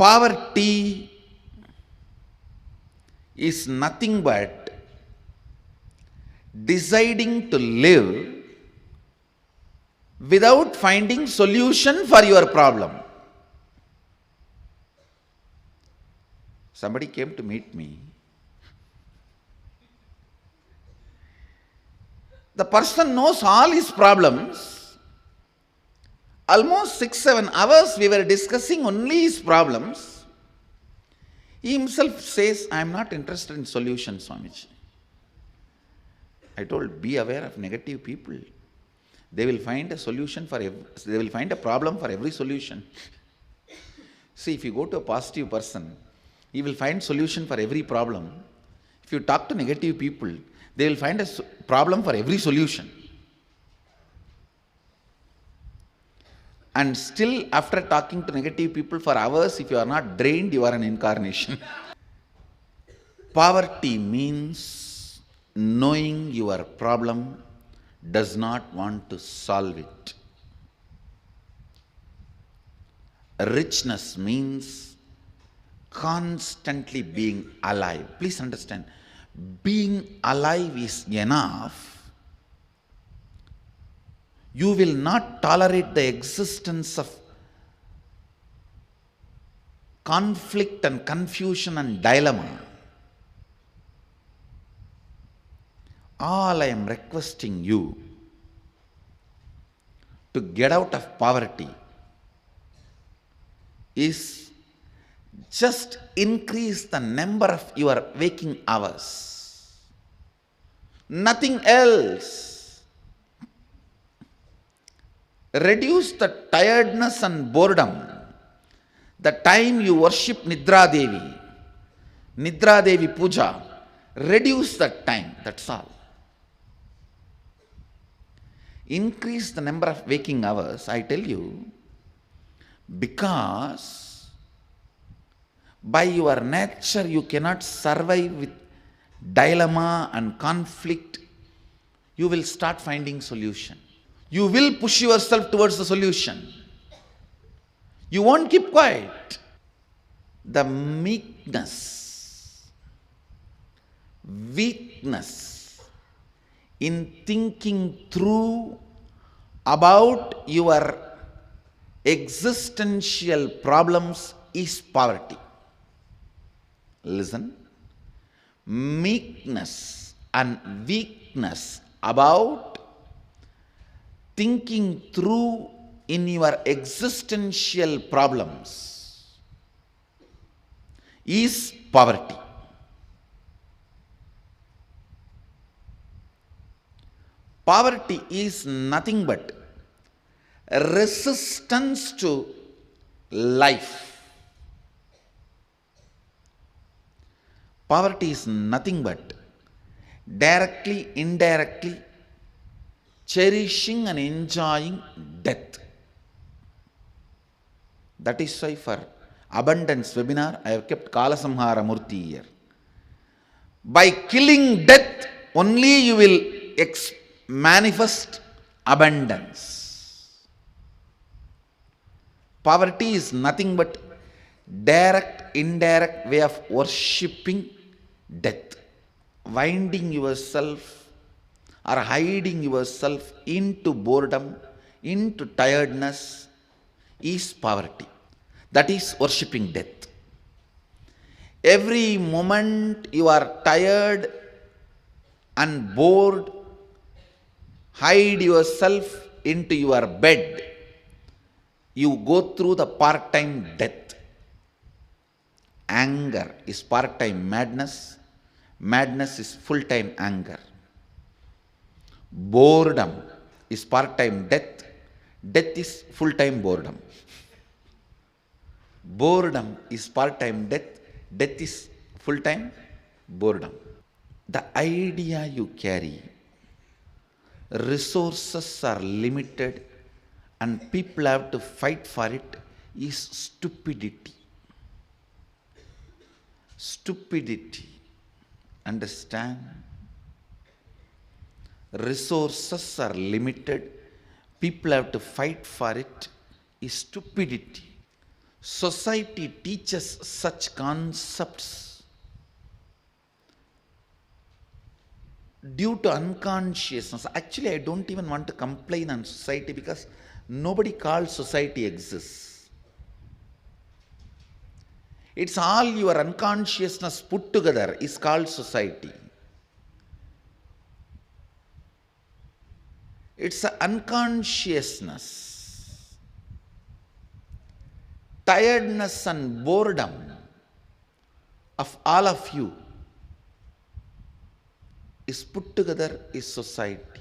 Poverty is nothing but deciding to live without finding solution for your problem. Somebody came to meet me. The person knows all his problems. Almost 6-7 hours we were discussing only his problems. He himself says, I am not interested in solutions, Swamiji. I told, be aware of negative people. They will find a solution for they will find a problem for every solution. See, if you go to a positive person, he will find solution for every problem. If you talk to negative people, they will find a problem for every solution. And still, after talking to negative people for hours, if you are not drained, you are an incarnation. Poverty means knowing your problem does not want to solve it. Richness means constantly being alive. Please understand, being alive is enough. You will not tolerate the existence of conflict and confusion and dilemma. All I am requesting you to get out of poverty is just increase the number of your waking hours. Nothing else. Reduce the tiredness and boredom. The time you worship Nidra Devi Puja, reduce that time, that's all. Increase the number of waking hours, I tell you, because by your nature you cannot survive with dilemma and conflict. You will start finding solution. You will push yourself towards the solution. You won't keep quiet. The meekness, weakness in thinking through about your existential problems is poverty. Listen. Meekness and weakness about thinking through in your existential problems is poverty. Poverty is nothing but resistance to life. Poverty is nothing but directly, indirectly cherishing and enjoying death. That is why for abundance webinar, I have kept Kalasamhara Murti here. By killing death, only you will manifest abundance. Poverty is nothing but direct, indirect way of worshipping death. Winding yourself or hiding yourself into boredom, into tiredness is poverty. That is worshipping death. Every moment you are tired and bored, hide yourself into your bed. You go through the part-time death. Anger is part-time madness. Madness is full-time anger. Boredom is part-time death. Death is full-time boredom. Boredom is part-time death. Death is full-time boredom. The idea you carry, resources are limited and people have to fight for it, is stupidity. Stupidity. Understand? Resources are limited, people have to fight for it, is stupidity. Society teaches such concepts due to unconsciousness. Actually, I don't even want to complain on society because nobody calls society exists. It's all your unconsciousness put together is called society. It's an unconsciousness, tiredness and boredom of all of you is put together is society.